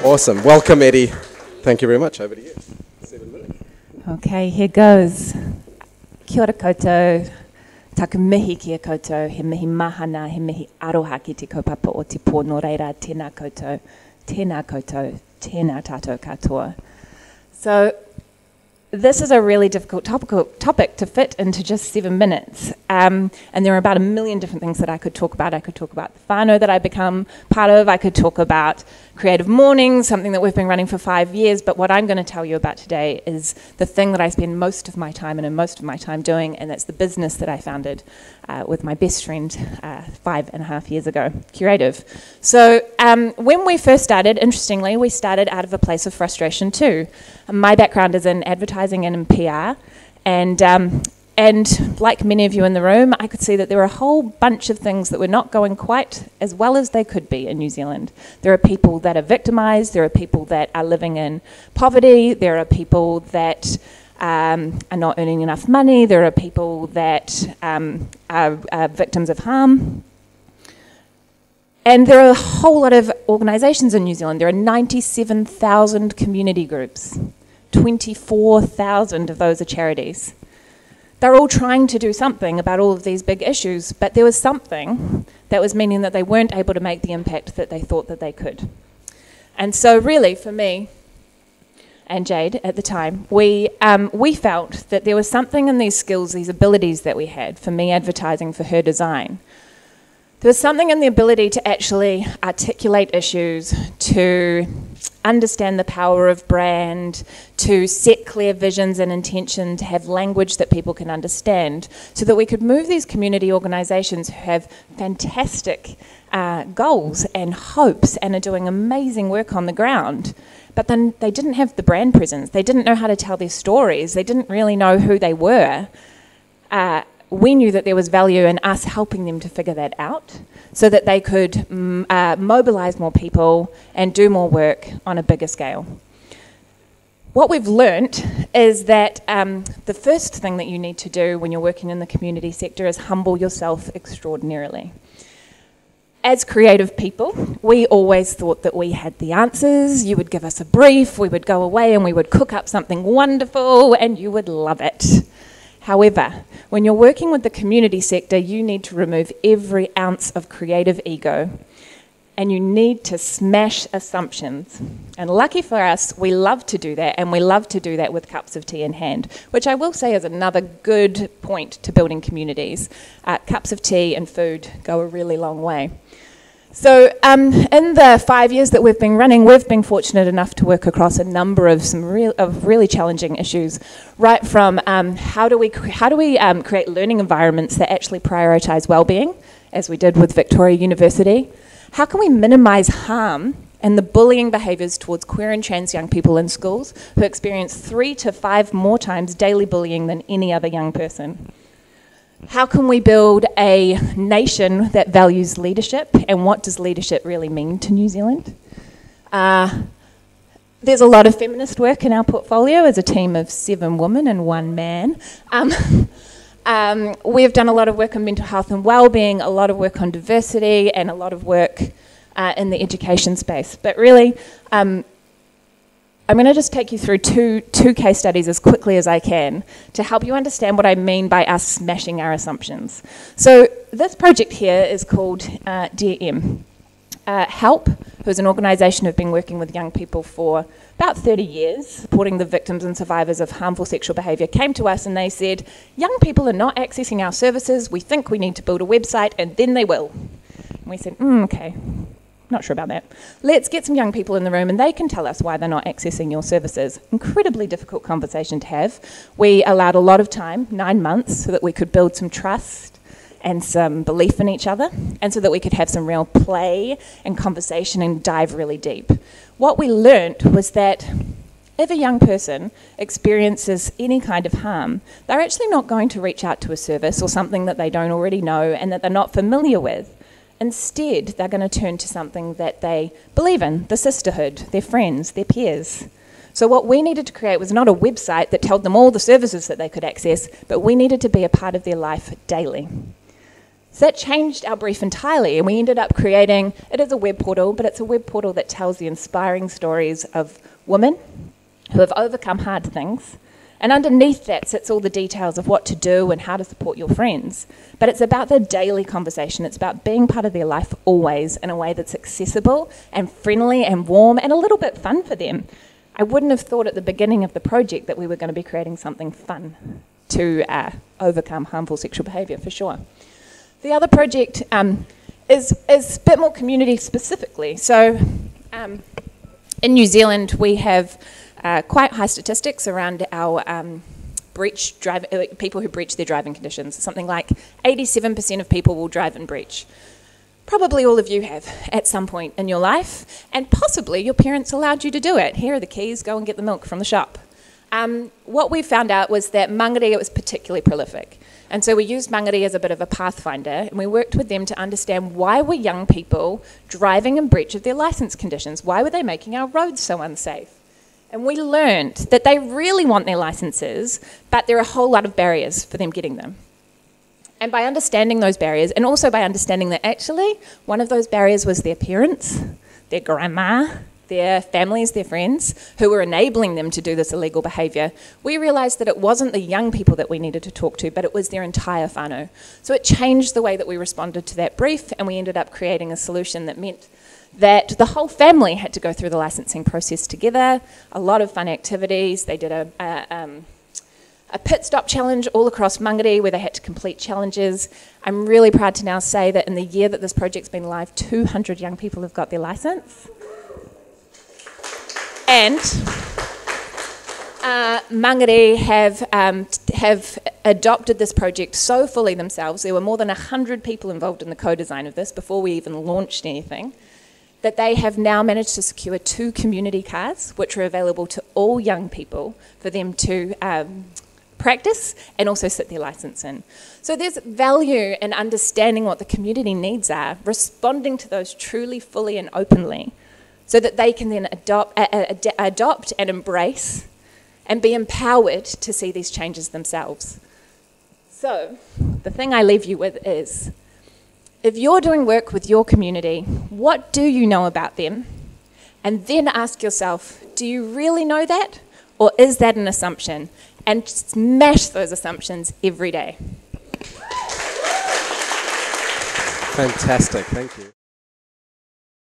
Awesome. Welcome, Eddy. Thank you very much. Over to you. 7 minutes. Okay, here goes. Kia ora koutou. Taku mihi kia koutou. He mihi mahana, he mihi aroha ki te kaupapa o te pō no reira. Tēnā koutou, tēnā tātou katoa. So, this is a really difficult topic to fit into just 7 minutes. And there are about 1 million different things that I could talk about. I could talk about the whānau that I become part of. I could talk about Creative Mornings, something that we've been running for 5 years. But what I'm going to tell you about today is the thing that I spend most of my time doing, and that's the business that I founded with my best friend 5.5 years ago, Curative. So when we first started, interestingly, we started out of a place of frustration too. My background is in advertising and in PR, and like many of you in the room, I could see that there were a whole bunch of things that were not going quite as well as they could be in New Zealand. There are people that are victimised, there are people that are living in poverty, there are people that are not earning enough money, there are people that are victims of harm. And there are a whole lot of organisations in New Zealand. There are 97,000 community groups. 24,000 of those are charities. They're all trying to do something about all of these big issues, but there was something that was meaning that they weren't able to make the impact that they thought that they could. And so really, for me and Jade at the time, we felt that there was something in these skills, these abilities that we had, for me advertising, for her design. There was something in the ability to actually articulate issues, to understand the power of brand, to set clear visions and intention, to have language that people can understand, so that we could move these community organisations who have fantastic goals and hopes and are doing amazing work on the ground. But then they didn't have the brand presence. They didn't know how to tell their stories. They didn't really know who they were. We knew that there was value in us helping them to figure that out so that they could mobilise more people and do more work on a bigger scale. What we've learnt is that the first thing that you need to do when you're working in the community sector is humble yourself extraordinarily. As creative people, we always thought that we had the answers. You would give us a brief, we would go away and we would cook up something wonderful and you would love it. However, when you're working with the community sector, you need to remove every ounce of creative ego and you need to smash assumptions. And lucky for us, we love to do that, and we love to do that with cups of tea in hand, which I will say is another good point to building communities. Cups of tea and food go a really long way. So in the 5 years that we've been running, we've been fortunate enough to work across a number of really challenging issues, right from how do we create learning environments that actually prioritise wellbeing, as we did with Victoria University. How can we minimise harm and the bullying behaviours towards queer and trans young people in schools who experience 3 to 5 more times daily bullying than any other young person? How can we build a nation that values leadership, and what does leadership really mean to New Zealand? There's a lot of feminist work in our portfolio as a team of 7 women and 1 man. We've done a lot of work on mental health and wellbeing, a lot of work on diversity, and a lot of work in the education space. But really, I'm going to just take you through two case studies as quickly as I can to help you understand what I mean by us smashing our assumptions. So this project here is called Dear M. HELP, who is an organisation who've been working with young people for about 30 years, supporting the victims and survivors of harmful sexual behaviour, came to us and they said, young people are not accessing our services, we think we need to build a website and then they will. And we said, okay. Not sure about that. Let's get some young people in the room and they can tell us why they're not accessing your services. Incredibly difficult conversation to have. We allowed a lot of time, 9 months, so that we could build some trust and some belief in each other, and so that we could have some real play and conversation and dive really deep. What we learnt was that if a young person experiences any kind of harm, they're actually not going to reach out to a service or something that they don't already know and that they're not familiar with. Instead, they're going to turn to something that they believe in, the sisterhood, their friends, their peers. So what we needed to create was not a website that told them all the services that they could access, but we needed to be a part of their life daily. So that changed our brief entirely, and we ended up creating, it is a web portal, but it's a web portal that tells the inspiring stories of women who have overcome hard things. And underneath that sits all the details of what to do and how to support your friends. But it's about the daily conversation. It's about being part of their life always in a way that's accessible and friendly and warm and a little bit fun for them. I wouldn't have thought at the beginning of the project that we were going to be creating something fun to overcome harmful sexual behaviour, for sure. The other project is a bit more community specifically. So in New Zealand, we have quite high statistics around our people who breach their driving conditions. Something like 87% of people will drive and breach. Probably all of you have at some point in your life, and possibly your parents allowed you to do it. Here are the keys, go and get the milk from the shop. What we found out was that Mangere was particularly prolific. And so we used Mangere as a bit of a pathfinder, and we worked with them to understand why were young people driving in breach of their licence conditions? Why were they making our roads so unsafe? And we learned that they really want their licenses, but there are a whole lot of barriers for them getting them. And by understanding those barriers, and also by understanding that actually one of those barriers was their parents, their grandma, their families, their friends, who were enabling them to do this illegal behaviour, we realised that it wasn't the young people that we needed to talk to, but it was their entire whānau. So it changed the way that we responded to that brief, and we ended up creating a solution that meant that the whole family had to go through the licensing process together, a lot of fun activities. They did a pit stop challenge all across Mangere where they had to complete challenges. I'm really proud to now say that in the year that this project's been live, 200 young people have got their licence. And Mangere have adopted this project so fully themselves. There were more than 100 people involved in the co-design of this before we even launched anything, that they have now managed to secure 2 community cars, which are available to all young people for them to practice and also sit their licence in. So there's value in understanding what the community needs are, responding to those truly, fully and openly, so that they can then adopt and embrace and be empowered to see these changes themselves. So the thing I leave you with is, if you're doing work with your community, what do you know about them? And then ask yourself, do you really know that? Or is that an assumption? And smash those assumptions every day. Fantastic, thank you.